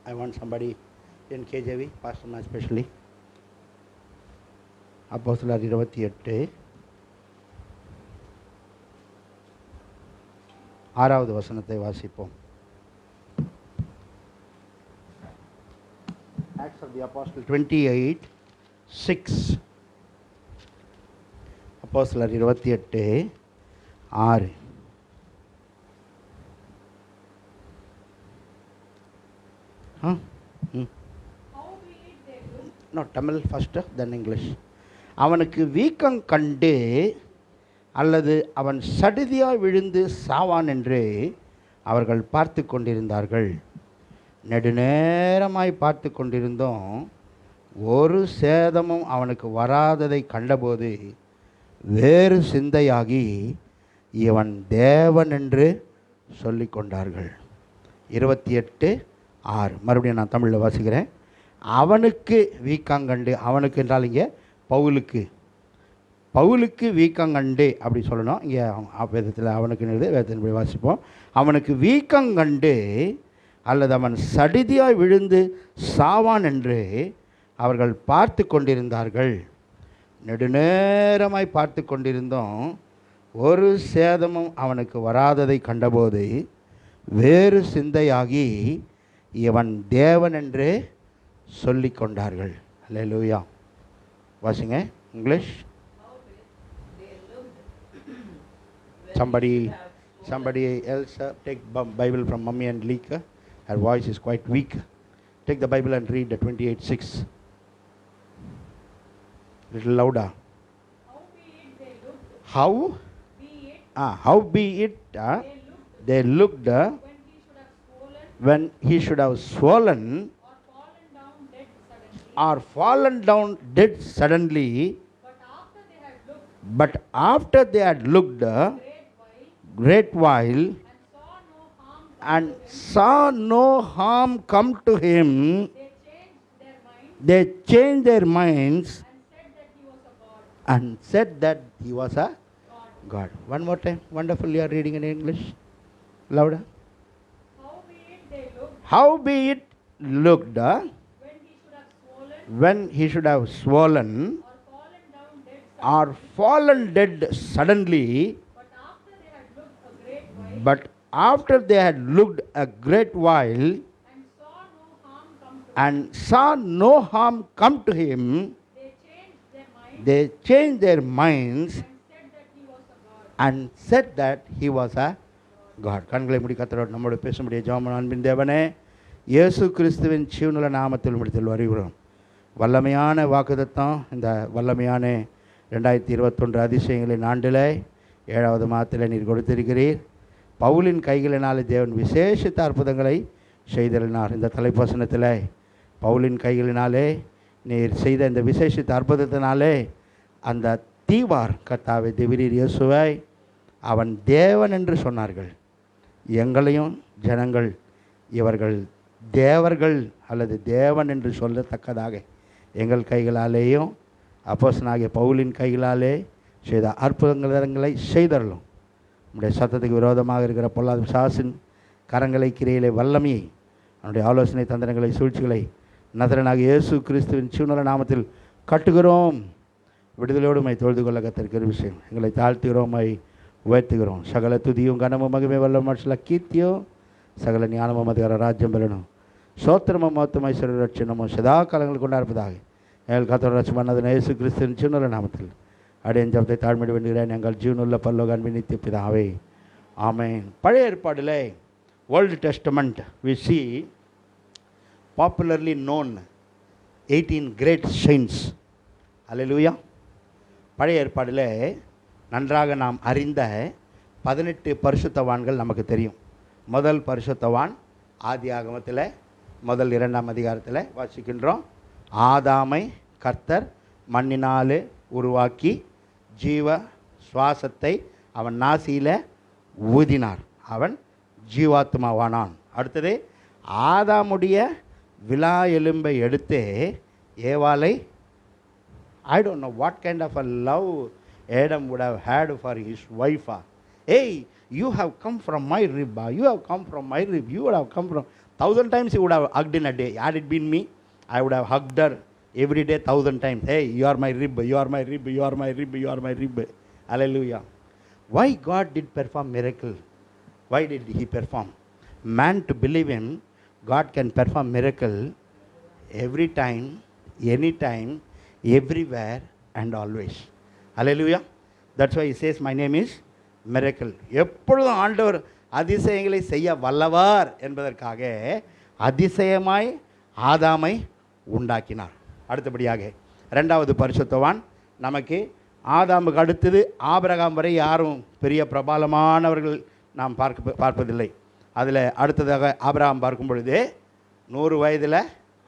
I want somebody in KJV, Pastor Ma especially. அப்போஸ்தலர் 28 6வது வசனத்தை வாசிப்போம். Acts of the Apostle 28:6. அப்போஸ்தலர் 28:6. No, Tamil first, then English. அவனுக்கு வீக்கம் கண்டு அல்லது அவன் சடுதியாய் விழுந்து சாவான் என்று அவர்கள் பார்த்து கொண்டிருந்தார்கள். நெடுநேரமாய் பார்த்து கொண்டிருந்தோம். ஒரு சேதமும் அவனுக்கு வராததை கண்டபோது வேறு சிந்தையாகி இவன் தேவன் என்று சொல்லி கொண்டார்கள். 28:6. மறுபடியும் நான் தமிழில் வாசிக்கிறேன். அவனுக்கு வீக்கங்கண்டு, அவனுக்கு என்றால் இங்கே பவுலுக்கு வீக்கங்கண்டு அப்படி சொல்லணும். இங்கே வேதத்தில் அவனுக்குன்னு வேதத்தின்படி வாசிப்போம். அவனுக்கு வீக்கங்கண்டு அல்லது அவன் சடிதியாய் விழுந்து சாவான் என்று அவர்கள் பார்த்து கொண்டிருந்தார்கள். நெடுநேரமாய் பார்த்து கொண்டிருந்தோம். ஒரு சேதமும் அவனுக்கு வராததை கண்டபோது வேறு சிந்தையாகி இவன் தேவன் என்று சொல்லி கொண்டார்கள். அல்லேலூயா. வாசிங்க English. Somebody else take Bible from Mummy and Lika. Her voice is quite weak. Take the Bible and read the 28:6. Little louder. How be it they looked when he should have swollen or fallen down dead suddenly, but after they had looked great while and saw no harm come to him, they changed their minds and said that he was a God. One more time. Wonderful. You are reading in English. Louder. How be it looked when he should have swollen or fallen dead suddenly, but after they had looked a great while and saw no harm come to him, they changed their minds and said that he was a God. கண்களை மூடி கர்த்தரோடு நம்மோடு பேச முடிய ஜெபம். அன்பின் தேவனே, இயேசு கிறிஸ்துவின் ஜீவனுள்ள நாமத்தில் உம்மிடத்தில் வருகிறோம். வல்லமையான வாக்குத்தத்தம், இந்த வல்லமையான 2021 அதிசயங்களின் ஆண்டில் 7வது மாதத்தில் நீர் கொடுத்திருக்கிறீர். பவுலின் கைகளினாலே தேவன் விசேஷித்த அற்புதங்களை செய்திருந்தார். இந்த தலைப்பசனத்தில் பவுலின் கைகளினாலே நீர் செய்த இந்த விசேஷித்த அற்புதத்தினாலே அந்த தீவார் கர்த்தாவை தேவரீர் இயேசுவை அவன் தேவன் என்று சொன்னார்கள். எங்களையும் ஜனங்கள் இவர்கள் தேவர்கள் அல்லது தேவன் என்று சொல்லத்தக்கதாக எங்கள் கைகளாலேயும் அப்போஸ்தலனாகிய பவுலின் கைகளாலே செய்த அற்புதங்களை செய்தரலும். நம்முடைய சத்தத்துக்கு விரோதமாக இருக்கிற பொல்லாத பிசாசின் கரங்களை கிரையிலே வல்லமையை, அவனுடைய ஆலோசனை தந்திரங்களை சூழ்ச்சிகளை நசரேயனாகிய இயேசு கிறிஸ்துவின் ஜீவனுள்ள நாமத்தில் கட்டுகிறோம். விடுதலையோடு மை தொழுது கொள்ள கத்திருக்கிற விஷயம் எங்களை தாழ்த்துகிறோம், மை உயர்த்துகிறோம். சகல துதியும் கனமும் மகிமை வல்லமும் மனுஷல கீர்த்தியும் சகல ஞானமும் அதிகார ராஜ்யம் பெறணும். சோத்திரமும் மொத்தம் ஐஸ்வர்ய ரட்சணமும் சதா காலங்கள் கொண்டாடுப்பதாக எங்கள் கத்தோட ரட்சம் பண்ணது இயேசு கிறிஸ்துவின் ஜீவனுள்ள நாமத்தில் அடையன் ஜபத்தை தாழ்மையிட வேண்டுகிறேன். எங்கள் ஜீவனுள்ள பரலோக அன்பின் நித்திய பிதாவே, ஆமென். பழைய ஏற்பாடில் Old Testament we see popularly known 18 great saints. அல்லேலூயா. பழைய ஏற்பாடில் நன்றாக நாம் அறிந்த 18 பரிசுத்தவான்கள் நமக்கு தெரியும். முதல் பரிசுத்தவான் ஆதியாகமத்தில் முதல் 2ஆம் அதிகாரத்தில் வாசிக்கின்றோம். ஆதாமை கர்த்தர் மண்ணினாலே உருவாக்கி ஜீவ சுவாசத்தை அவன் நாசியில் ஊதினார், அவன் ஜீவாத்மாவானான். அடுத்தது ஆதாமுடைய விலா எலும்பை எடுத்து ஏவாளை, I don't know what kind of a love Adam would have had for his wife. Hey, You have come from my rib. You have come from my rib. You would have come from 1,000 times he would have hugged in a day. Had it been me, I would have hugged her every day 1,000 times. Hey, you are my rib. You are my rib. You are my rib. You are my rib. Hallelujah. Why God did perform miracle? Why did he perform? Man to believe him, God can perform miracle every time, anytime, everywhere and always. Hallelujah. That's why he says my name is miracle. எப்பொழுதும் ஆண்டவர் அதிசயங்களை செய்ய வல்லவர் என்பதற்காக அதிசயமாய் ஆதாமை உண்டாக்கினார். அடுத்தபடியாக இரண்டாவது பரிசுத்தவான் நமக்கு ஆதாமுக்கு அடுத்தது ஆபிரகாம் வரை யாரும் பெரிய பிரபலமானவர்கள் நாம் பார்ப்பதில்லை. அதில் அடுத்ததாக ஆபிரகாம் பார்க்கும் பொழுது 100 வயதில்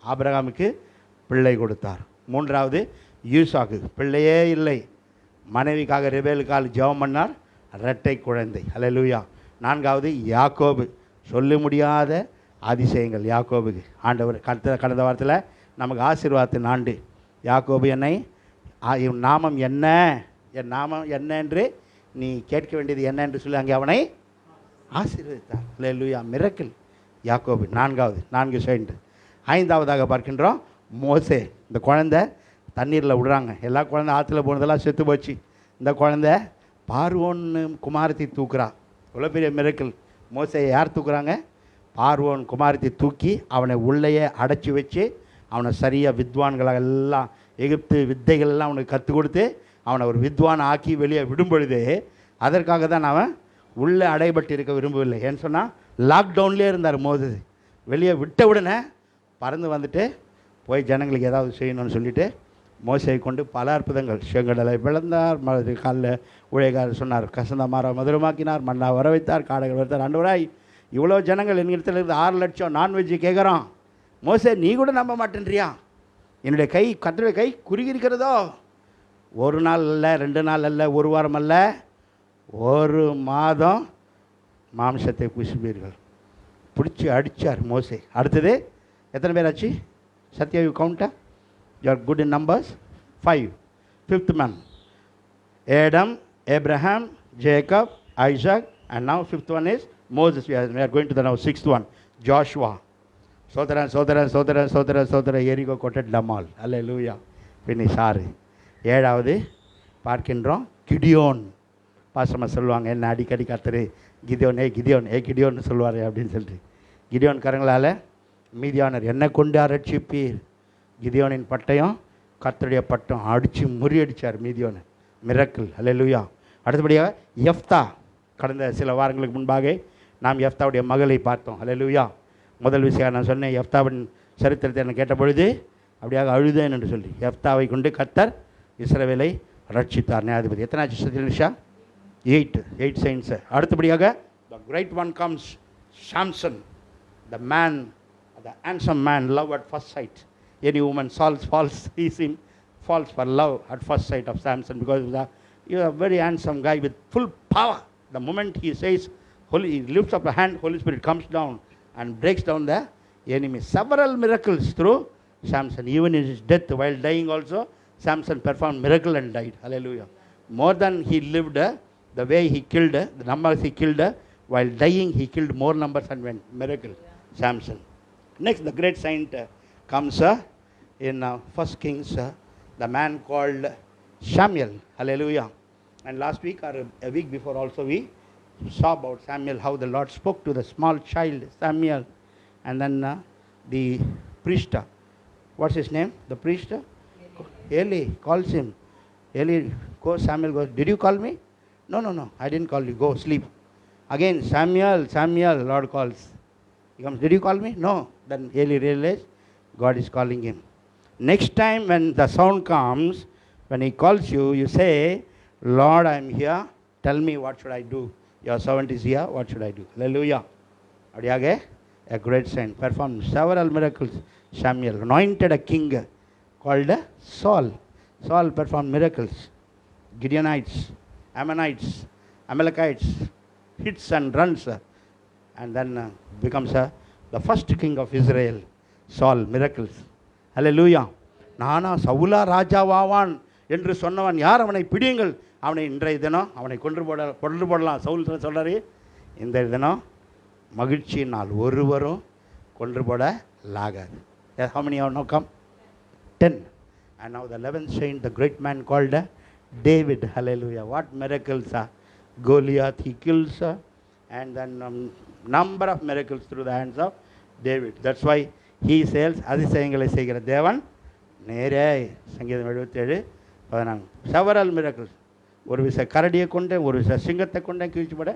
ஆபிரகாமுக்கு பிள்ளை கொடுத்தார். மூன்றாவது ஈசாக்கு, பிள்ளையே இல்லை, மனைவிக்காக ரெபேலுக்கால் ஜெபம் பண்ணார், இரட்டை குழந்தை. ஹல்லேலூயா. நான்காவது யாக்கோபு, சொல்ல முடியாத அதிசயங்கள் யாக்கோபுக்கு ஆண்டவர் கடந்த வாரத்தில் நமக்கு ஆசீர்வாதத்தின் ஆண்டு. யாக்கோபு என்னை என் நாமம் என்ன, என் நாமம் என்ன என்று நீ கேட்க வேண்டியது என்ன என்று சொல்லி அங்கே அவனை ஆசீர்வதித்தார். ஹல்லேலூயா. மிரக்கிள் யாக்கோபு. நான்கு செயின்ட். ஐந்தாவதாக பார்க்கின்றோம் மோசே. இந்த குழந்தை தண்ணீரில் விடுறாங்க, எல்லா குழந்தை ஆற்றுல போனதெல்லாம் செத்து போச்சு. இந்த குழந்தை பார்வோன்னு குமாரத்தை தூக்குறா. இவ்வளோ பெரிய மிரக்கிள். மோசையை யார் தூக்குறாங்க? பார்வோன் குமாரத்தை தூக்கி அவனை உள்ளேயே அடைச்சி வச்சு அவனை சரியாக வித்வான்களாக எல்லாம் எகிப்து வித்தைகள்லாம் அவனுக்கு கற்றுக் கொடுத்து அவனை ஒரு வித்வான் ஆக்கி வெளியே விடும் பொழுது அதற்காக தான் அவன் உள்ளே அடைபட்டு இருக்க விரும்பவில்லை. ஏன்னு சொன்னால் லாக்டவுன்லேயே இருந்தார் மோசே. வெளியே விட்ட உடனே பறந்து வந்துட்டு போய் ஜனங்களுக்கு ஏதாவது செய்யணும்னு சொல்லிவிட்டு மோசையை கொண்டு பல அற்புதங்கள், செங்கடலை பிளந்தார், காலில் உழைக்கார் சொன்னார், கசந்த மரம் மதுரமாக்கினார், மண்ணா வர வைத்தார், காடைகள் வைத்தார். ஆண்டவராய் இவ்வளோ ஜனங்கள் என்கிட்ட இருந்து 6 லட்சம் நான்வெஜ்ஜு கேட்குறோம், மோசே நீ கூட நம்ப மாட்டேன்றியா? என்னுடைய கை கர்த்தருடைய கை குறுகி இருக்கிறதோ? 1 நாள் அல்ல, 2 நாள் அல்ல, 1 வாரம் அல்ல, 1 மாதம் மாம்சத்தை புசிப்பீர்கள். பிடிச்சி அடித்தார் மோசே. அடுத்தது எத்தனை பேர் ஆச்சு? சத்யா, யூ கவுண்டா? You are good in numbers. 5. Fifth man, Adam, Abraham, Jacob, Isaac, and now 5th one is Moses. We are going to the now 6th one, Joshua. சோதரன் எரிகோ கோட்டட் டமால். அல்லேலூயா. பின்னி சாரு. 7வது பார்க்கின்றோம் கிடியோன். பாசமாக சொல்லுவாங்க, என்ன அடிக்கடி கர்த்தர் கிதியோன் சொல்லுவார் அப்படின்னு சொல்லிட்டு. கிடியோன் கரங்களால் மீதியானர் என்னை கொண்டு ரட்சிப்பீர். கிதியோனின் பட்டயம் கர்த்தருடைய பட்டம் அடித்து முறியடித்தார் மீதியோனை. மிரக்கிள். அல்லேலூயா. அடுத்தபடியாக எஃப்தா. கடந்த சில வாரங்களுக்கு முன்பாக நாம் எஃப்தாவுடைய மகளை பார்த்தோம். அல்லேலூயா. முதல் விஷயம் நான் சொன்னேன், எஃப்தாவின் சரித்திரத்தை என்ன கேட்ட பொழுது அப்படியாக அழுதேன் என்று சொல்லி. எஃப்தாவை கொண்டு கர்த்தர் இஸ்ரவேலை ரட்சித்தார். நியாயாதிபதி. எத்தனாச்சு சத்யனிஷா? 8 saints. அடுத்தபடியாக the great one comes, Samson, the man, the handsome man, love at first sight. Any woman falls for love at first sight of Samson, because he is a very handsome guy with full power. The moment he says, he lifts up a hand, Holy Spirit comes down and breaks down the enemy. Several miracles through Samson. Even in his death, while dying also, Samson performed miracle and died. Hallelujah. More than he lived, the way he killed, the numbers he killed, while dying he killed more numbers and went. Miracle. Samson. Next, the great saint comes in 1 Kings, the man called Samuel. Hallelujah. And last week or a week before also we saw about Samuel, how the Lord spoke to the small child Samuel. And then the priest, what's his name? The priest? Eli calls him. Eli goes, Samuel goes, did you call me? No, I didn't call you. Go sleep. Again, Samuel, Lord calls. He comes, did you call me? No. Then Eli realized God is calling him. Next time when the sound comes, when he calls you, you say, Lord, I am here. Tell me what should I do. Your servant is here. What should I do? Hallelujah. Adiyage, a great saint, performed several miracles. Samuel anointed a king called Saul. Saul performed miracles. Gideonites, Ammonites, Amalekites, hits and runs, and then becomes the first king of Israel. Saul, miracles. Hallelujah. நானா சவுலா ராஜாவாவான் என்று சொன்னவன் யார்? அவனை பிடியுங்கள், அவனை இன்றைய தினம் அவனை கொன்று போடலாம். சவுல் சொல்கிறாரு, இந்த தினம் மகிழ்ச்சியினால் ஒருவரும் கொன்று போடலாகாது. How many have now come? 10. And now the 11th saint, the great man called David. Hallelujah. What miracles are. Goliath he kills, and then number of miracles through the hands of David. That's why he says, அதிசயங்களை செய்கிற தேவன் நேரே. சங்கீதம் 77:14. Several miracles. ஒரு விச கரடியை கொண்டேன், ஒரு விச சிங்கத்தை கொண்டேன் கீழ்ச்சிப்பட.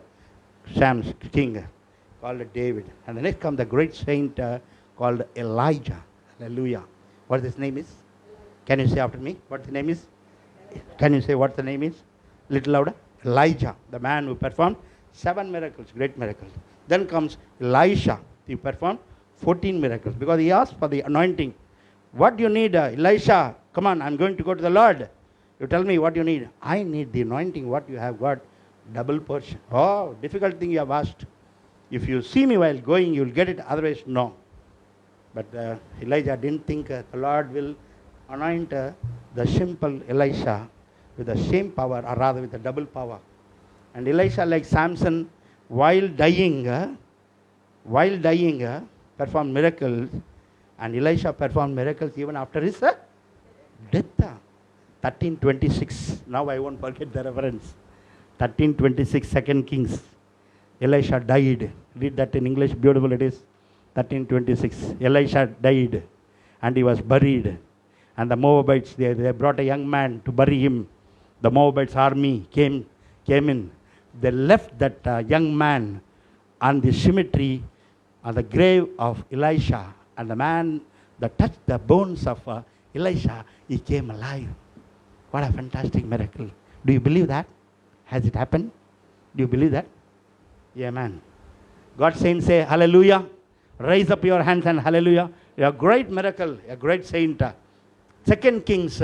Sam's king called David. And the next comes the great saint called Elijah. Hallelujah. What his name is? Can you say after me what the name is? Can you say what the name is? Little louder. Elijah, the man who performed 7 miracles, great miracles. Then comes Elisha. He performed 14 miracles because he asked for the anointing. What do you need, Elisha? Come on, I'm going to go to the Lord. You tell me what you need. I need the anointing. What you have got, double portion. Oh, difficult thing you have asked. If you see me while going, you will get it. Otherwise, no. But Elijah didn't think the Lord will anoint the simple Elisha with the same power, or rather with the double power. And Elisha, like Samson, while dying, performed miracles. And Elisha performed miracles even after his death. 13:26. Now I won't forget the reference. 13:26, 2 Kings. Elisha died. Read that in English. Beautiful it is. 13:26. Elisha died and he was buried. And the Moabites, they brought a young man to bury him. The Moabites army came in. They left that young man on the cemetery, on the grave of Elisha. And the man that touched the bones of Elisha, he came alive. What a fantastic miracle. Do you believe that? Has it happened? Do you believe that? Yeah, man. God saints say hallelujah. Raise up your hands and hallelujah. A great miracle, a great saint. 2 Kings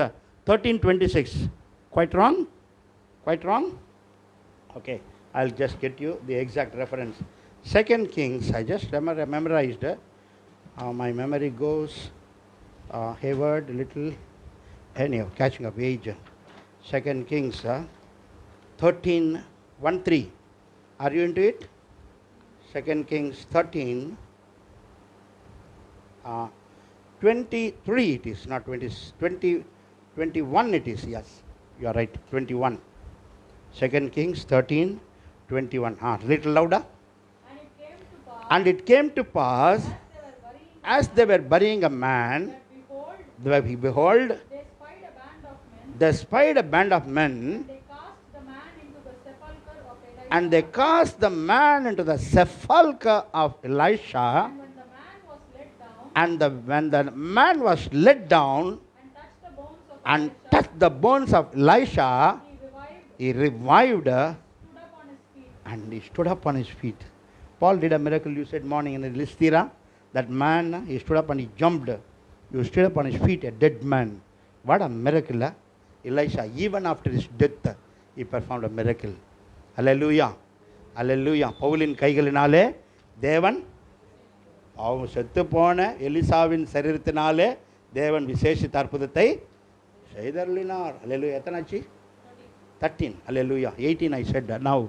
13:26. Quite wrong? Quite wrong? Okay, I'll just get you the exact reference. 2 Kings, I just memorized. My memory goes hayward a little. Anyhow, catching up age. 2 Kings 13:1-3. Are you into it? 2 Kings 13. 23 it is, not 20, 21 it is, yes. You are right, 21. 2 Kings 13:21. Little louder. And it came to pass, as they were burying a man, behold, they spied a band of men, and they cast the man into the sepulchre of Elisha. And when the man was let down and touched the bones of Elisha, he revived and he stood up on his feet. Paul did a miracle, you said morning in Lystra. That man, he stood up and he jumped. He stood up on his feet, a dead man. What a miracle. Elisha, even after his death, he performed a miracle. Hallelujah. Hallelujah. பவுலின் கைகளினாலே தேவன் அவன் செத்து போன எலிசாவின் சரீரத்தினாலே தேவன் விசேஷித்த அற்புதத்தை செய்தருளினார். Hallelujah. எத்தனாச்சு? 13. Hallelujah. 18 I said. Now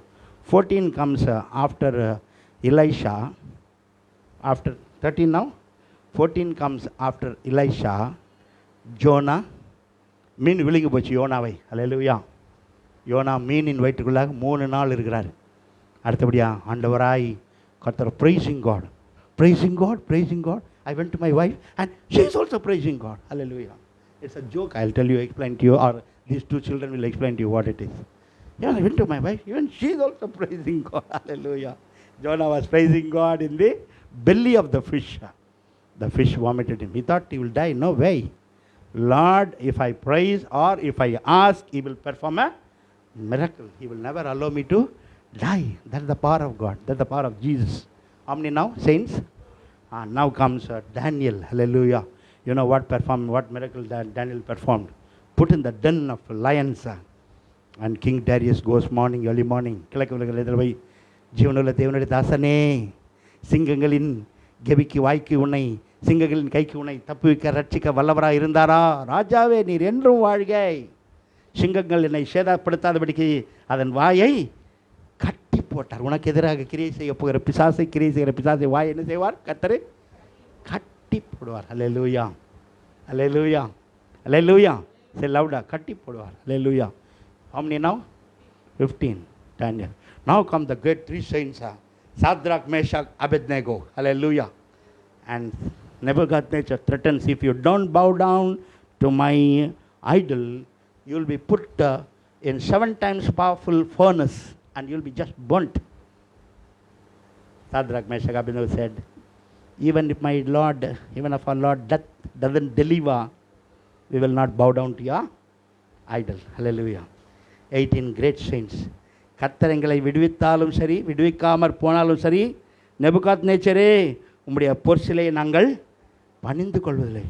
14 comes after Elisha. After 13 now. 14 comes after Elisha. Jonah. மீன் விழுங்கி போச்சு யோனாவை. Hallelujah. யோனா மீனின் வயிற்றுக்குள்ளாக 3 நாள் இருக்கிறார். அடுத்தபடியா ஆண்டவராய் கர்த்தர் praising God. Praising God, praising God. I went to my wife and she is also praising God. Hallelujah. It's a joke. I'll tell you, explain to you, or these 2 children will explain to you what it is. Yeah, I went to my wife. Even she is also praising God. Hallelujah. Jonah was praising God in the belly of the fish. The fish vomited him. He thought he will die. No way. Lord, if I praise or if I ask, He will perform a miracle. He will never allow me to die. That's the power of God. That's the power of Jesus. How many now? Saints? Now comes Daniel. Hallelujah. You know what miracle that Daniel performed? Put in the den of lions. And King Darius goes early morning. ஜீவனுள்ள தேவனுடைய தாசனே, சிங்கங்களின் கெபிக்கு வாய்க்கு உன்னை, சிங்கங்களின் கைக்கு உன்னை தப்புவிக்க ரட்சிக்க வல்லவராக இருந்தாரா? ராஜாவே நீர் என்றும் வாழ்கை. சிங்கங்கள் என்னை சேதப்படுத்தாதபடிக்கு அதன் வாயை கட்டி போட்டார். உனக்கு எதிராக கிரியை செய்ய போகிற பிசாசை, கிரியை செய்கிற பிசாசை வாய் என்ன செய்வார்? கர்த்தர் கட்டி போடுவார். அல்லேலூயா, அல்லேலூயா, அல்லேலூயா. சரி லவுடா, கட்டி போடுவார். அல்லேலூயா. How many now? 15. Daniel. Now come the great three saints, Shadrach, Meshach, Abednego. Hallelujah. And Nebuchadnezzar threatens, if you don't bow down to my idol, you will be put in 7 times powerful furnace and you will be just burnt. Shadrach, Meshach, Abednego said, even if my Lord, even if our Lord death doesn't deliver, we will not bow down to your idol. Hallelujah. 18 great saints. கர்த்தர் எங்களை விடுவித்தாலும் சரி, விடுவிக்காமற் போனாலும் சரி, நெபுகாத்நேச்சரே உம்முடைய பொற்சிலையை நாங்கள் பணிந்து கொள்வதில்லை.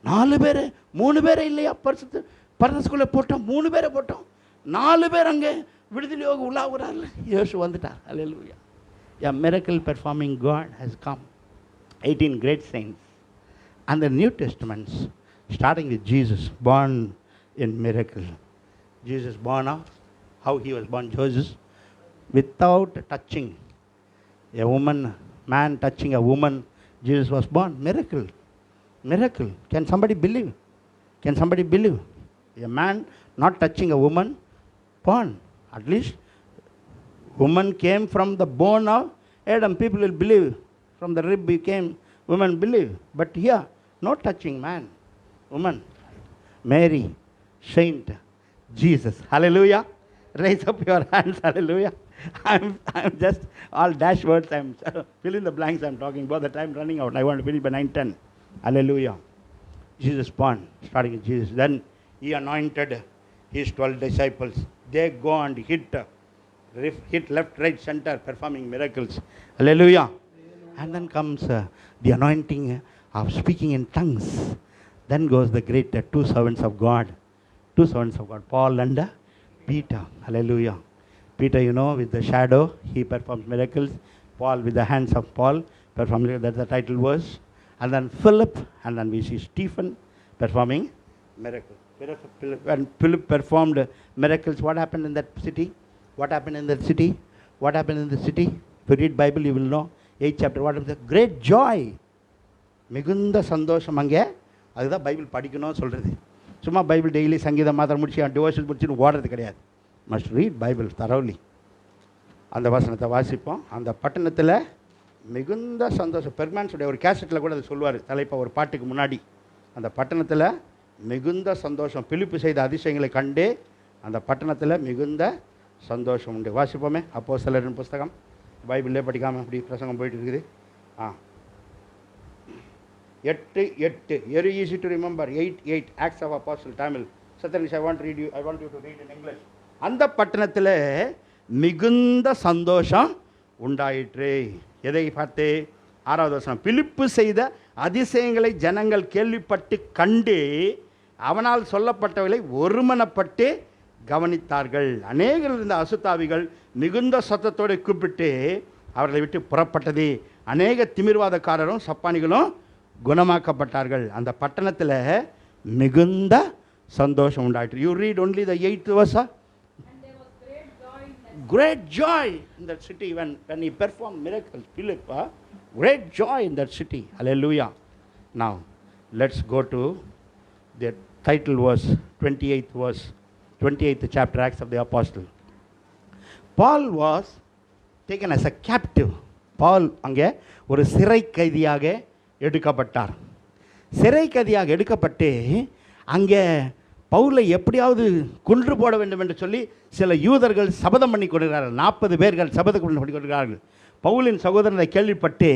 4 பேர், 3 பேரை இல்லையா பரதஸ்குள்ளே போட்டோம், 3 பேரை போட்டோம், 4 பேர் அங்கே விடுதலையோக உள்ளாகிறார்கள். இயேசு வந்துட்டார். அல்லேலூயா. A miracle performing God has come. 18 great saints. And the New Testaments, starting with Jesus, born in miracle. Jesus born of, how he was born, Joseph, without touching a woman, man touching a woman, Jesus was born. Miracle, miracle. Can somebody believe? Can somebody believe? A man not touching a woman, born. At least woman came from the bone of Adam. People will believe. From the rib became woman, believe. But here, no touching man, woman. Mary, saint, Jesus. Hallelujah. Raise up your hands. Hallelujah. I'm just all dash words. I'm fill in the blanks I'm talking about. The time running out. I want to finish by 9:10. Hallelujah. Jesus born, starting with Jesus. Then he anointed his 12 disciples. They go and hit left, right, center, performing miracles. Hallelujah. And then comes the anointing of speaking in tongues. Then goes the great 2 servants of God. 2 servants of God, Paul and Peter. Hallelujah. Peter, you know, with the shadow, he performs miracles. Paul, with the hands of Paul, performs miracles. That's the title verse. And then Philip, and then we see Stephen performing miracles. When Philip performed miracles, what happened in that city? What happened in that city? What happened in the city? If you read Bible, you will know. 8th chapter, what is the great joy? மிகுந்த சந்தோஷம் அங்கே. அதுதான் Bible படிக்கணும்னு சொல்கிறது. சும்மா Bible daily சங்கீதம் மாத்திரம் முடிச்சு டிவோஷன் முடிச்சுன்னு ஓடுறது கிடையாது. Must read Bible தரோலி. அந்த வசனத்தை வாசிப்போம். அந்த பட்டணத்தில் மிகுந்த சந்தோஷம். பெர்மான்ஸுடைய ஒரு கேசட்டில் கூட அதை சொல்லுவார், தலைப்பா ஒரு பாட்டுக்கு முன்னாடி. அந்த பட்டணத்தில் மிகுந்த சந்தோஷம், பிலிப்பு செய்த அதிசயங்களை கண்டே அந்த பட்டணத்தில் மிகுந்த சந்தோஷம் உண்டு. வாசிப்போமே அப்போஸ்தலரின் புஸ்தகம். பைபிளே படிக்காமல் அப்படி பிரசங்கம் போயிட்டு இருக்குது. 8:8. Very easy to remember. 8:8. Acts of Apostle, Tamil. Sathanish, I want you to read in English. அந்த பட்டணத்தில் மிகுந்த சந்தோஷம் உண்டாயிற்று. எதை பார்த்து? 6வது வசனம். பிலிப்பு செய்த அதிசயங்களை ஜனங்கள் கேள்விப்பட்டு கண்டு அவனால் சொல்லப்பட்டவர்களை ஒருமனப்பட்டு கவனித்தார்கள். அநேகர் இருந்த அசுத்தாவிகள் மிகுந்த சத்தத்தோடு கூப்பிட்டு அவர்களை விட்டு புறப்பட்டது. அநேக திமிர்வாதக்காரரும் சப்பானிகளும் குணமாக்கப்பட்டார்கள். அந்த பட்டணத்தில் மிகுந்த சந்தோஷம் உண்டாயிற்று. You read only the 8th verse. Great joy in that city when he performed miracles. Philip, great joy in that city. Hallelujah. Now let's go to the title verse, 28th verse, 28th chapter, Acts of the Apostle. Paul was taken as a captive. Paul அங்கே ஒரு சிறை கைதியாக எடுக்கப்பட்டார். சிறை கைதியாக எடுக்கப்பட்டு அங்கே பவுலை எப்படியாவது கொன்று போட வேண்டும் என்று சொல்லி சில யூதர்கள் சபதம் பண்ணி கொண்டிருக்கிறார்கள். 40 பேர்கள் சபதம் பண்ணி கொண்டிருக்கிறார்கள். பவுலின் சகோதரனை கேள்விப்பட்டு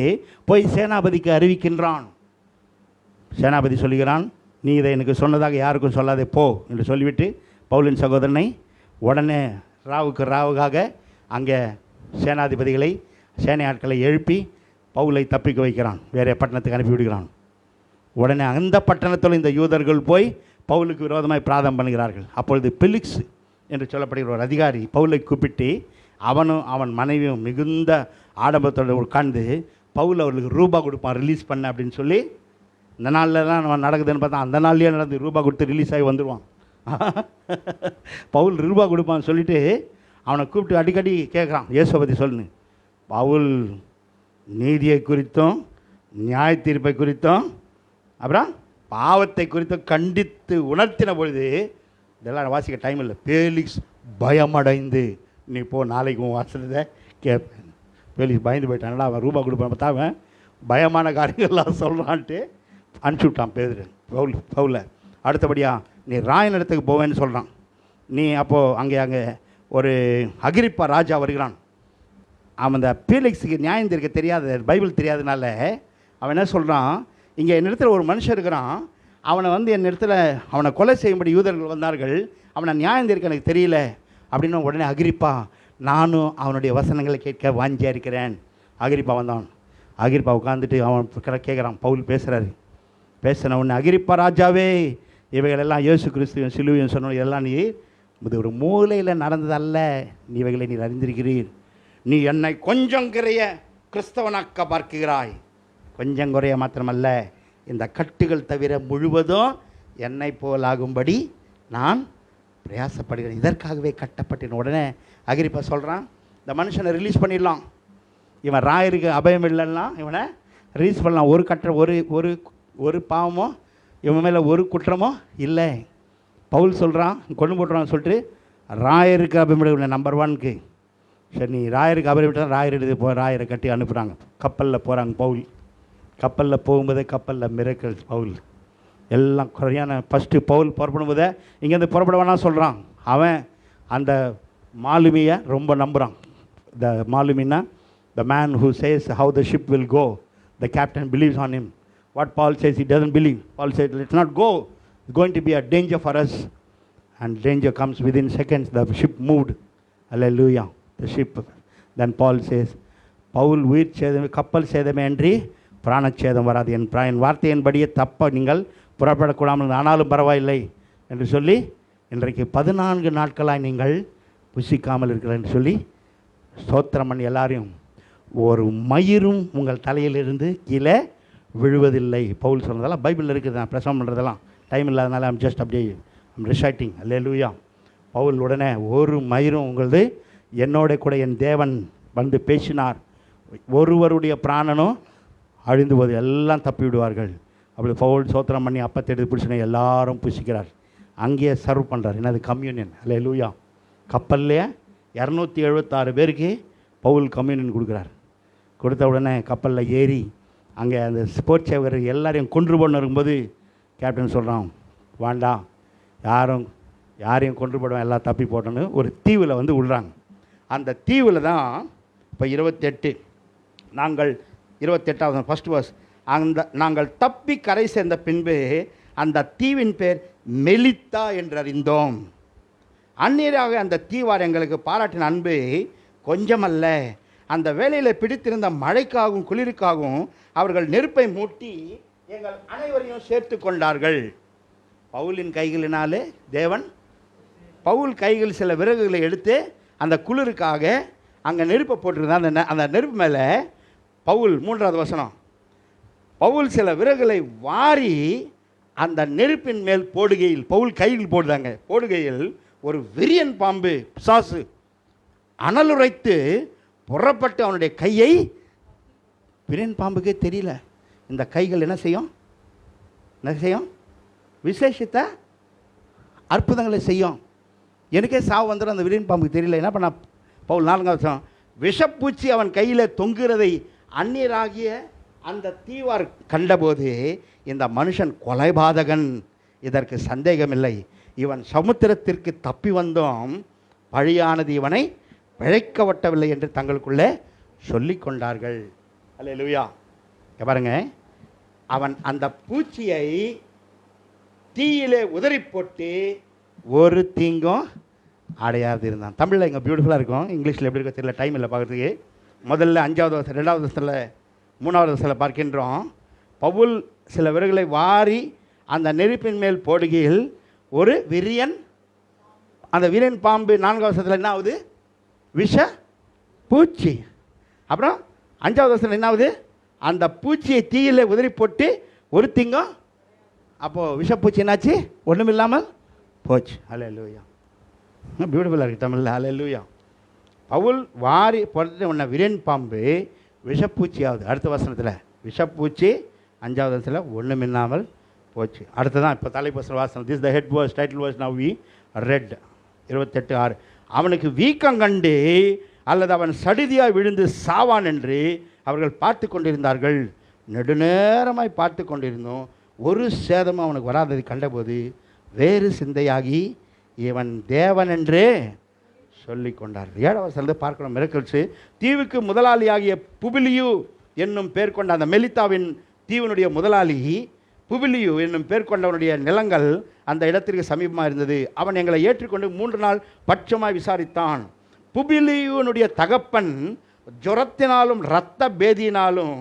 போய் சேனாபதிக்கு அறிவிக்கின்றான். சேனாபதி சொல்லுகிறான், நீ இதை எனக்கு சொன்னதாக யாருக்கும் சொல்லாதே போ என்று சொல்லிவிட்டு பவுலின் சகோதரனை உடனே ராவுக்கு ராவுக்காக அங்கே சேனாதிபதிகளை சேனை ஆட்களை எழுப்பி பவுலை தப்பிக்க வைக்கிறான். வேறு பட்டணத்துக்கு அனுப்பி விடுகிறான். உடனே அந்த பட்டணத்தில் இந்த யூதர்கள் போய் பவுலுக்கு விரோதமாய் பிரார்த்தனை பண்ணுகிறார்கள். அப்பொழுது பெலிக்ஸ் என்று சொல்லப்படுகிற ஒரு அதிகாரி பவுலை கூப்பிட்டு அவனும் அவன் மனைவியும் மிகுந்த ஆடம்பரத்தோடு உட்கார்ந்து பவுல் அவர்களுக்கு ரூபா கொடுப்பான் ரிலீஸ் பண்ண அப்படின்னு சொல்லி. இந்த நாளில் தான் நடக்குதுன்னு பார்த்தா அந்த நாள்லேயே நடந்து ரூபா கொடுத்து ரிலீஸ் ஆகி வந்துடுவான். பவுல் ரூபா கொடுப்பான்னு சொல்லிவிட்டு அவனை கூப்பிட்டு அடிக்கடி கேட்குறான், இயேசுவை பற்றி சொல்லுன்னு. பவுல் நீதியை குறித்தும் நியாய தீர்ப்பை குறித்தும் அப்புறம் பாவத்தை குறித்தும் கண்டித்து உணர்த்தின பொழுது, இதெல்லாம் வாசிக்க டைம் இல்லை, பேலிக்ஸ் பயமடைந்து, நீ போ நாளைக்கு உன் வாசனத்தை கேட்பேன். பேலிக்ஸ் பயந்து போயிட்டான்டா, அவன் ரூபா கொடுப்பான், பார்த்தா அவன் பயமான காரியங்கள்லாம் சொல்கிறான்ட்டு அனுப்பிச்சி விட்டான் பேதுரு பவுலை. அடுத்தபடியாக நீ ராயன் இடத்துக்கு போவேன்னு சொல்கிறான். நீ அப்போது அங்கே ஒரு அகிரிப்பா ராஜா வருகிறான். அவன் அந்த பீலிக்ஸுக்கு நியாயம் தீர்க்க தெரியாத, பைபிள் தெரியாதனால அவன் என்ன சொல்கிறான், இங்கே என்னிடத்தில் ஒரு மனுஷன் இருக்கிறான், அவனை வந்து என்னிடத்தில் அவனை கொலை செய்யும்படி யூதர்கள் வந்தார்கள், அவனை நியாயம் தீர்க்க எனக்கு தெரியல அப்படின்னு. உடனே அகிரிப்பா, நானும் அவனுடைய வசனங்களை கேட்க வாஞ்சியாக இருக்கிறேன். அகிரிப்பா வந்தான். அகிரிப்பா உட்காந்துட்டு அவன் கேட்குறான், பவுல் பேசுகிறாரு. பேசின உடனே, அகிரிப்பா ராஜாவே, இவைகளெல்லாம் இயேசு கிறிஸ்துவின் சிலுவையும் சொன்ன இதெல்லாம் நீ இது ஒரு மூலையில் நடந்ததல்ல, நீ இவைகளை நீர் அறிந்திருக்கிறீர். நீ என்னை கொஞ்சம் குறைய கிறிஸ்தவனாக்க பார்க்கிறாய். கொஞ்சம் குறைய மாத்திரமல்ல, இந்த கட்டுகள் தவிர முழுவதும் என்னை போலாகும்படி நான் பிரயாசப்படுகிறேன், இதற்காகவே கட்டப்பட்டேன். உடனே அகிரிப்பா சொல்கிறான், இந்த மனுஷனை ரிலீஸ் பண்ணிடலாம், இவன் ராயருக்கு அபயம் இல்லைன்னா இவனை ரிலீஸ் பண்ணலாம். ஒரு ஒரு ஒரு ஒரு பாவமோ இவன் மேலே ஒரு குற்றமோ இல்லை. பவுல் சொல்கிறான், கொண்டு போட்டுறான்னு சொல்லிட்டு ராயருக்கு அபயம் நம்பர் 1க்கு. சரி, நீ ராயருக்கு அபயம் விட்டால் ராயர் எடுத்து ராயரை கட்டி அனுப்புகிறாங்க. கப்பலில் போகிறாங்க பவுல். கப்பலில் போகும்போதே கப்பலில் மிரக்கல்ஸ் பவுல் எல்லாம் குறையான. ஃபஸ்ட்டு பவுல் புறப்படும்போதே இங்கேருந்து புறப்பட வேணாம் சொல்கிறான். அவன் அந்த மாலுமியை ரொம்ப நம்புகிறான். த மாலுமின்னா the man who says how the ship will go, the captain believes on him. What Paul says he doesn't believe. Paul said, let's not go, it's going to be a danger for us. And danger comes within seconds. The ship moved. Hallelujah. The ship. Then Paul says, Pavul உயிர் சேதம் கப்பல் சேதமே அன்றி பிராணச்சேதம் வராது, என் வார்த்தையின்படியே தப்ப நீங்கள் புறப்படக்கூடாமல் ஆனாலும் பரவாயில்லை என்று சொல்லி இன்றைக்கு 14 நாட்களாக நீங்கள் புசிக்காமல் இருக்கிறேன் என்று சொல்லி ஸ்தோத்திரம் பண்ணி எல்லாரையும், ஒரு மயிரும் உங்கள் தலையிலிருந்து கீழே விழுவதில்லை. பவுல் சொன்னதெல்லாம் பைபிளில் இருக்குது. நான் பிரசவம் பண்ணுறதெல்லாம் டைம் இல்லாதனால ஜஸ்ட் அப்படியே ரிசைட்டிங். அல்லேலூயா. பவுல் உடனே, ஒரு மயிரும் உங்களது என்னோட கூட என் தேவன் வந்து பேசினார், ஒருவருடைய பிராணனும் அழிந்து போது எல்லாம் தப்பி விடுவார்கள். அப்படி பவுல் சோத்திரம் பண்ணி அப்பத்தை எடுத்து பிடிச்சினா எல்லாரும் புசிக்கிறார். அங்கேயே சர்வ் பண்ணுறார். என்னது கம்யூனியன். அல்லேலூயா. கப்பல்லையே 276 பேருக்கு பவுல் கம்யூனியன் கொடுக்குறார். கொடுத்த உடனே கப்பலில் ஏறி அங்கே அந்த ஸ்போர்ட்ஸ் சேவர் எல்லாரையும் கொன்று போடணும் இருக்கும்போது கேப்டன் சொல்கிறான், வேண்டாம், யாரையும் கொன்று போடுவோம், எல்லாம் தப்பி போட்டோன்னு ஒரு தீவில் வந்து விடுறாங்க. அந்த தீவில் தான் இப்போ 28 நாங்கள் 28வது ஃபஸ்ட் வர்ஸ், நாங்கள் தப்பி கரை சேர்ந்த பின்பு அந்த தீவின் பேர் மெலித்தா என்றறிந்தோம். அந்நீராக அந்த தீவார் எங்களுக்கு பாராட்டின அன்பு கொஞ்சமல்ல, அந்த வேலையில் பிடித்திருந்த மழைக்காகவும் குளிருக்காகவும் அவர்கள் நெருப்பை மூட்டி எங்கள் அனைவரையும் சேர்த்து கொண்டார்கள். பவுலின் கைகளினாலே தேவன், பவுல் கைகள் சில விறகுகளை எடுத்து அந்த குளிருக்காக அங்கே நெருப்பை போட்டிருந்தா, அந்த நெருப்பு மேலே பவுல் 3வது வசனம், பவுல் சில விறகுகளை வாரி அந்த நெருப்பின் மேல் போடுகையில், பவுல் கையில் போடுதாங்க, போடுகையில் ஒரு விரியன் பாம்பு பிசாசு அனலுரைத்து புறப்பட்டு அவனுடைய கையை, விரியன் பாம்புக்கே தெரியல இந்த கைகள் என்ன செய்யும், விசேஷித்த அற்புதங்களை செய்யும். எனக்கே சாவு வந்துடும், அந்த விரியன் பாம்புக்கு தெரியல. என்ன பண்ண பவுல் 4வது வசனம், விஷப்பூச்சி அவன் கையில் தொங்குகிறதை அந்நியராகிய அந்த தீவார் கண்டபோது, இந்த மனுஷன் கொலைபாதகன், இதற்கு சந்தேகமில்லை, இவன் சமுத்திரத்திற்கு தப்பி வந்தோம், பழியானது இவனை பிழைக்க வட்டவில்லை என்று தங்களுக்குள்ளே சொல்லி கொண்டார்கள். அல்லேலூயா. பாருங்க, அவன் அந்த பூச்சியை தீயிலே உதறி போட்டு ஒரு தீங்கும் அடையாது இருந்தான். தமிழில் இங்கே பியூட்டிஃபுல்லாக இருக்கும், இங்கிலீஷில் எப்படி இருக்க தெரியல, டைம் இல்லை பார்க்குறதுக்கு. முதல்ல 5வது வருஷம் 2வது வருஷத்தில் 3வது வருஷத்தில் பார்க்கின்றோம், பவுல் சில விறகுகளை வாரி அந்த நெருப்பின் மேல் போடுகையில் ஒரு விரியன், அந்த விரியன் பாம்பு 4வது வருஷத்தில் என்ன ஆகுது, விஷ பூச்சி. அப்புறம் 5வது வருஷத்தில் என்ன ஆகுது, அந்த பூச்சியை தீயிலே உதறி போட்டு ஒரு திங்கம், அப்போது விஷப்பூச்சி என்னாச்சு, ஒன்றும் இல்லாமல் போச்சு. அல்லேலூயா. பியூட்டிஃபுல்லாக இருக்குது தமிழில். அல்லேலூயா. பவுல் வாரி பொறுத்து உன்னை விரியன் பாம்பு விஷப்பூச்சியாவது. அடுத்த வசனத்தில் விஷப்பூச்சி, 5வது வசனத்தில் ஒன்றும் இல்லாமல் போச்சு. அடுத்ததான் இப்போ தலைப்பசன வாசனம். This the head verse, title verse now we read. 28:6. அவனுக்கு வீக்கம் கண்டு அல்லது அவன் சடிதியாய் விழுந்து சாவான் என்று அவர்கள் பார்த்து கொண்டிருந்தார்கள். நெடுநேரமாய் பார்த்து கொண்டிருந்தோம், ஒரு சேதமும் அவனுக்கு வராதது கண்டபோது வேறு சிந்தையாகி இவன் தேவன் என்று சொல்லி கொண்டார்கள். 7வது வசனத்தை பார்க்கணும். மிரக்கல்ஸு. தீவுக்கு முதலாளியாகிய புபிலியு என்னும் பேர் கொண்ட அந்த மெலித்தாவின் தீவனுடைய முதலாளி புபிலியு என்னும் பேர் கொண்டவனுடைய நிலங்கள் அந்த இடத்திற்கு சமீபமாக இருந்தது. அவன் எங்களை ஏற்றுக்கொண்டு 3 நாள் பட்சமாக விசாரித்தான். புபிலியுனுடைய தகப்பன் ஜுரத்தினாலும் இரத்த பேதியினாலும்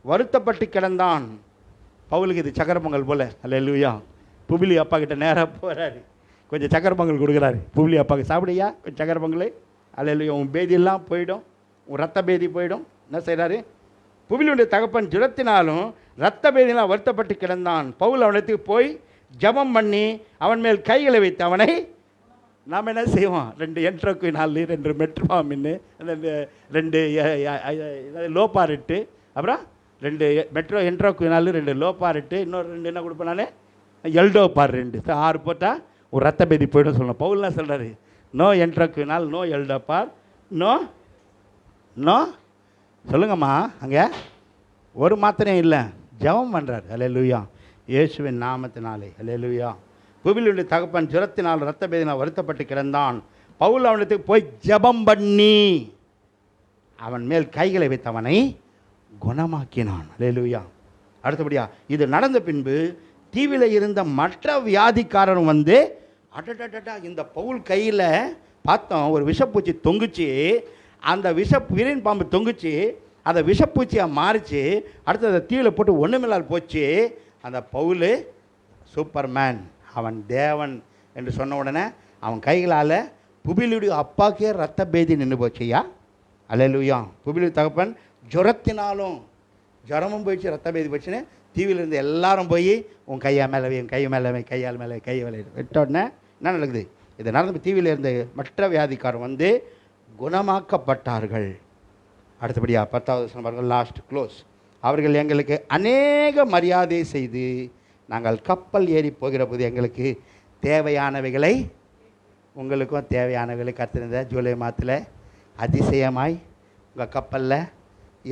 வருத்தப்பட்டு கிடந்தான். பவுலுக்கு இது சக்கர பொங்கல் போல. அல்லேலூயா. புபிலி அப்பா கிட்ட நேராக போகிறாரு, கொஞ்சம் சக்கர பொங்கல் கொடுக்குறாரு. புபிலி அப்பாவுக்கு, சாப்பிடையா கொஞ்சம் சக்கர பொங்கல். அல்லேலூயா. உன் பேதியெல்லாம் போயிடும், உன் ரத்த பேதி போயிடும். என்ன செய்கிறாரு? புபிலியுடைய தகப்பன் ஜுரத்தினாலும் இரத்த பேதியினால் வருத்தப்பட்டு கிடந்தான். பவுல் அவனத்துக்கு போய் ஜபம் பண்ணி அவன் மேல் கைகளை வைத்து அவனை, நாம் என்ன செய்வோம், 2 என்ட்ரோக்வினால், 2 மெட்ரோமின்னு, 2 லோபாரிட்டு, அப்புறம் 2 என்ட்ரோக்வினால், 2 லோபாரிட்டு, இன்னொரு 2 என்ன கொடுப்பேன் நான், எல்டோபார் 2, 6 போட்டால் ஒரு ரத்த பேதி போய்டும் சொல்லணும். பவுல்லாம் சொல்கிறாரு, நோ என்ட்ரோக்வினால், நோ எல்டோபார், நோ நோ சொல்லுங்கம்மா. அங்கே ஒரு மாத்திரையும் இல்லை, ஜெபம் பண்ணுறாரு. அல்லேலூயா. இயேசுவின் நாமத்தினாலே. அல்லேலூயா. புபிலியுடைய தகப்பன் ஜுரத்தினால் இரத்த பேதினால் வருத்தப்பட்டு கிடந்தான். பவுல் அவனுக்கு போய் ஜெபம் பண்ணி அவன் மேல் கைகளை வைத்து அவனை குணமாக்கினான். அல்லேலூயா. அடுத்தபடியா இது நடந்த பின்பு தீவில் இருந்த மற்ற வியாதிக்காரரும் வந்து, அடடடா, இந்த பவுல் கையில் பார்த்தோம் ஒரு விஷப்பூச்சி தொங்குச்சு, அந்த விரியன் பாம்பு தொங்குச்சு, அந்த விஷப்பூச்சியாக மாறிச்சு. அடுத்து அதை தீவில் போட்டு ஒன்றுமில்லால் போச்சு. அந்த பவுல் சூப்பர்மேன், அவன் தேவன் என்று சொன்ன உடனே அவன் கைகளால் புபிலியுடைய அப்பாக்கே ரத்த பேதி நின்று போச்சுயா. அல்லேலூயா. புபிலியுடைய தகப்பன் ஜுரத்தினாலும், ஜுரமும் போயிடுச்சு, ரத்த பேதி போச்சுன்னு தீவிலிருந்து எல்லாரும் போய் உன் கையா மேலே, என் கை மேலே, கையால் மேலே, கை மேலே விட்ட உடனே என்ன நடக்குது? இது நடந்து தீவில் இருந்த மற்ற வியாதிக்காரர் வந்து குணமாக்கப்பட்டார்கள். அடுத்தபடியாக 10வது வசனம் பாருங்கள், லாஸ்ட் க்ளோஸ். அவர்கள் எங்களுக்கு அநேக மரியாதை செய்து நாங்கள் கப்பல் ஏறி போகிற போது எங்களுக்கு தேவையானவைகளை, உங்களுக்கும் தேவையானவைகளை கத்திருந்த ஜூலை மாதத்தில் அதிசயமாய் உங்கள் கப்பலில்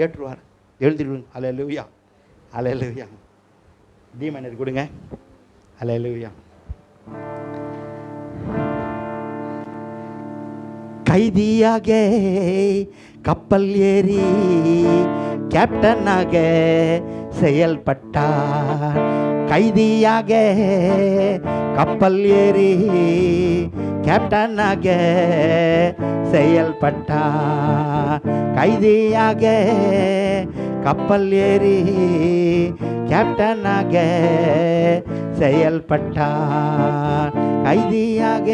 ஏற்றுவார். எழுதிடுவோம். அல்லேலூயா. அல்லேலூயா. டீமனர் கொடுங்க. அல்லேலூயா. கைதியாக கப்பல் ஏறி கேப்டனாக செயல்பட்டார். கைதியாக கப்பல் ஏறி கேப்டனாக செயல்பட்டார். கைதியாக கப்பல் ஏறி கேப்டனாக செயல்பட்டார். கைதியாக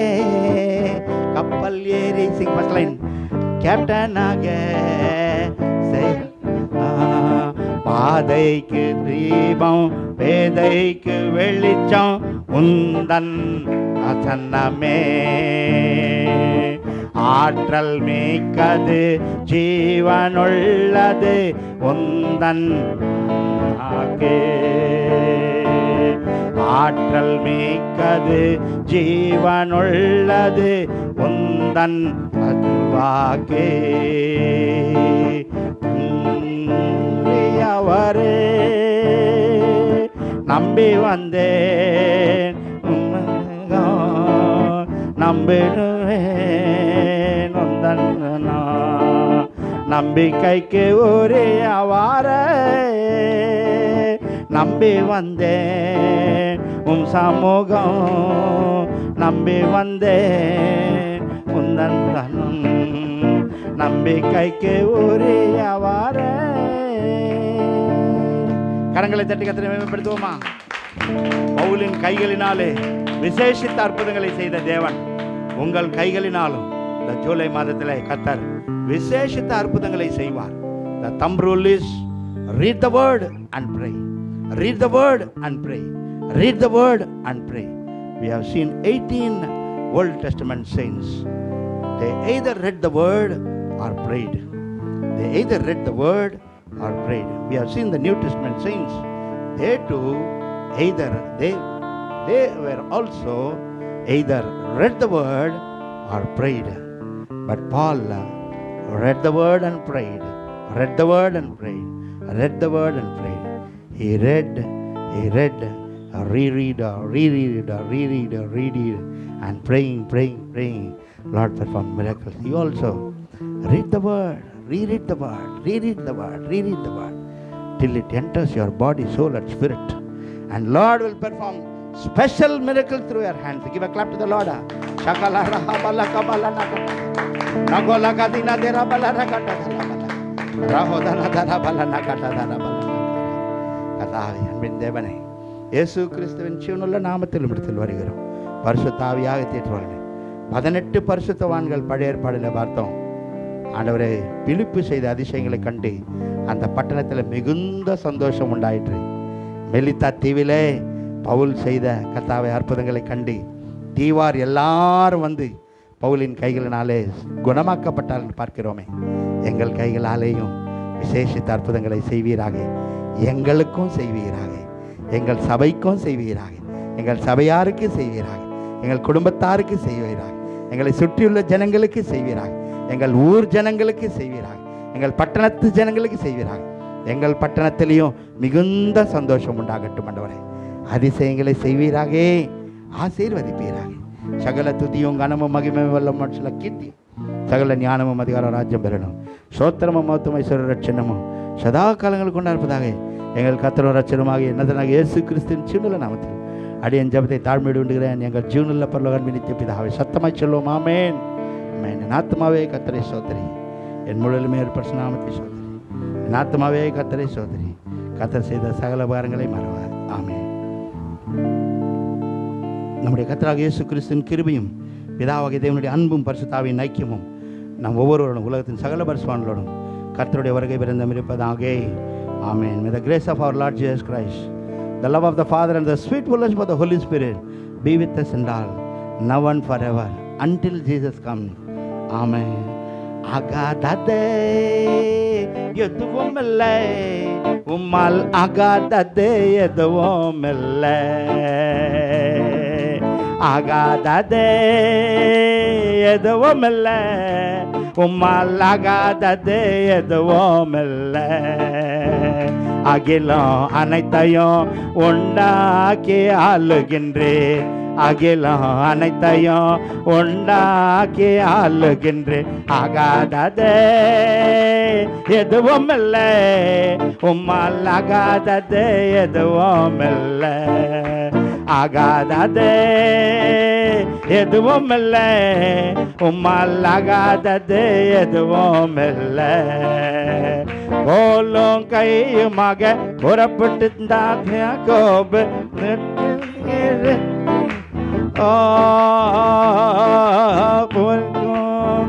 கப்பல் ஏறி, ஃபர்ஸ்ட் லைன், கேப்டனாக பாதைக்கு தீபம் பேதைக்கு வெளிச்சம் உந்தன் வசனமே. ஆற்றல் மிக்கது ஜீவனுள்ளது உந்தன் வாக்கே. ஆற்றல் மிக்கது ஜீவனுள்ளது உந்தன் வாக்கே. அவரே நம்பி வந்தேன், நம்பிடுவேன் உந்தன் நம்பிக்கைக்கு உரியவாறே. நம்பி வந்தேன் உம் சமூகம், நம்பி வந்தேன் உந்தன் தனம், நம்பிக்கைக்கு உரியவாறே. கரங்களை தட்டி கர்த்தரை மேம்படுத்துவோமா? பவுலின் கைகளினாலே விசேஷித்த அற்புதங்களை செய்த தேவன் உங்கள் கைகளினாலும் இந்த ஜூலை மாதத்தில் கர்த்தர் விசேஷித்த அற்புதங்களை செய்வார். The thumb rule is read the word and pray. Read the word and pray. Read the word and pray. We have seen 18 Old Testament saints. They either read the word or prayed. They either read the word or prayed. We have seen the New Testament saints. They too either they were also either read the word or prayed. But Paul read the word and prayed. Read the word and prayed. Read the word and prayed. He read, reread, and praying. Lord performed miracles. He also read the word, reread the word, till it enters your body, soul and spirit. And Lord will perform special miracle through your hands. Give a clap to the Lord. அன்பின் தேவனே, இயேசு கிறிஸ்துவின் ஜீவனுள்ள நாமத்தில் இடத்தில் வருகிறோம். பரிசுத்த ஆவியாக தேற்றுவார்கள். 18 பரிசுத்தவான்கள் பழைய ஏற்பாடில் பார்த்தோம். ஆண்டவரே, பிலிப்பு செய்த அதிசயங்களை கண்டு அந்த பட்டணத்தில் மிகுந்த சந்தோஷம் உண்டாயிற்று. மெலித்தா தீவிலே பவுல் செய்த கர்த்தாவே அற்புதங்களை கண்டு தீவார் எல்லாரும் வந்து பவுலின் கைகளினாலே குணமாக்கப்பட்டால் பார்க்கிறோமே. எங்கள் கைகளாலேயும் விசேஷித்த அற்புதங்களை செய்வீராக. எங்களுக்கும் செய்வீராக, எங்கள் சபைக்கும் செய்வீராக, எங்கள் சபையாருக்கு செய்வீராக, எங்கள் குடும்பத்தாருக்கு செய்வீராக, எங்களை சுற்றியுள்ள ஜனங்களுக்கு செய்வீராக, எங்கள் ஊர் ஜனங்களுக்கு செய்வீராக, எங்கள் பட்டணத்து ஜனங்களுக்கு செய்வீராக. எங்கள் பட்டணத்திலையும் மிகுந்த சந்தோஷம் உண்டாகட்டும் ஆண்டவரே. அதிசயங்களை செய்வீராக, ஆசீர்வதிப்பீராக. சகல துதியும் கனமும் மகிமை வல்லம் மனுஷல கீர்த்தி சகல ஞானமும் அதிகாரம் ராஜ்யம் பெறணும். சோத்திரமும் மௌத்தம் ஐஸ்வர்ய ரட்சணமும் சதா காலங்கள் கொண்டாடுப்பதாக எங்கள் கர்த்தரும் ரட்சகருமாக என்னதனாக இயேசு கிறிஸ்துவின் ஜீவனுள்ள நாமத்தில் அடியேன் ஜெபத்தை தாழ்மையோடு வேண்டுகிறேன். எங்கள் ஜீவனுள்ள பரலோக நித்திய பிதாவே. சத்தமாய் சொல்லுவோம் ஆமென். என் ஆத்மாவே கர்த்தரை ஸ்தோத்திரி, என் முழுவதுமே பரிசுத்த நாமத்தை ஸ்தோத்திரி. என் ஆத்மாவே கர்த்தரை ஸ்தோத்திரி, கர்த்தர் செய்த சகல உபகாரங்களை மறவார். ஆமென். நம்முடைய கர்த்தராகிய இயேசு கிறிஸ்துவின் கிருபையும் பிதாவாகிய தேவனுடைய அன்பும் பரிசுத்த ஆவியின் ஐக்கியமும் நம் ஒவ்வொருவரோடும் உலகத்தின் சகல பரிசுத்தவான்களோடும் கர்த்தருடைய வருகை பிறந்தம் இருப்பதாக. Amen. May the grace of our Lord Jesus Christ, the love of the Father and the sweet fellowship of the Holy Spirit be with us and all, now and forever, until Jesus comes. Amen. Agadade yeduvomelle ummal agadade yeduvomelle agadade yeduvomelle ummal agadade yeduvomelle அகிலம் அனைத்தையும் உண்டாக்கி ஆளுகின்றேன், அகிலம் அனைத்தையும் உண்டாக்கி ஆளுகின்றேன். ஆகாததே எதுவும் இல்லை, உம்மால் ஆகாததே எதுவும் இல்லை. ஆகாததே எதுவும் இல்லை, உம்மால் ஆகாததே எதுவும் இல்லை. கோலும் கையுமாக புறப்பட்டிருந்தார் யாக்கோபு,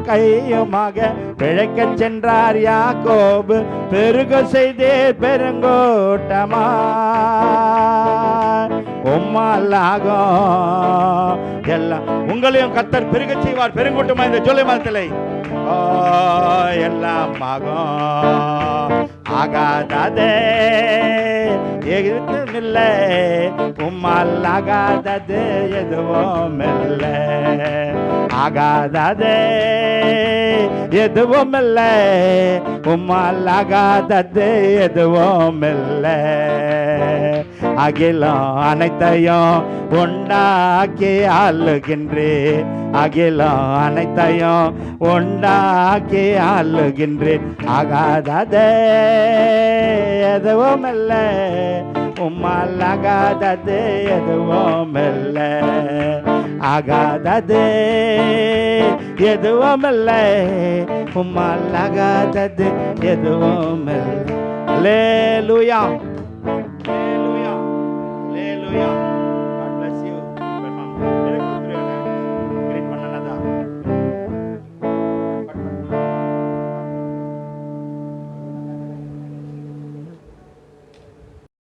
கையுமாக பிழைக்கச் சென்றார் யாக்கோபு, பெருக செய்தே பெருங்கோட்டமா உம்மாலாகும் எல்லாம். உங்களையும் கர்த்தர் பெருக செய்வார் பெருங்கூட்டமா இந்த ஜூலை மாதத்திலே. எல்லாம் ஆகும். ஆகாததே எதுவும் இல்லை, உம்மால் ஆகாதது எதுவும் இல்லை. ஆகாததே எதுவும் இல்லை, உம்மால் ஆகாதது எதுவும் இல்லை. அகிலம் அனைத்தையும் உண்டாக்கி ஆளுகின்றேன், அகிலம் அனைத்தையும் உண்டாக்கி ஆளுகின்றேன். ஆகாததே எதுவும் இல்லை, உம்மால் ஆகாதது எதுவும் இல்லை. ஆகாததே எதுவும் இல்லை, உம்மால் ஆகாதது எதுவும் இல்லை. அல்லேலூயா.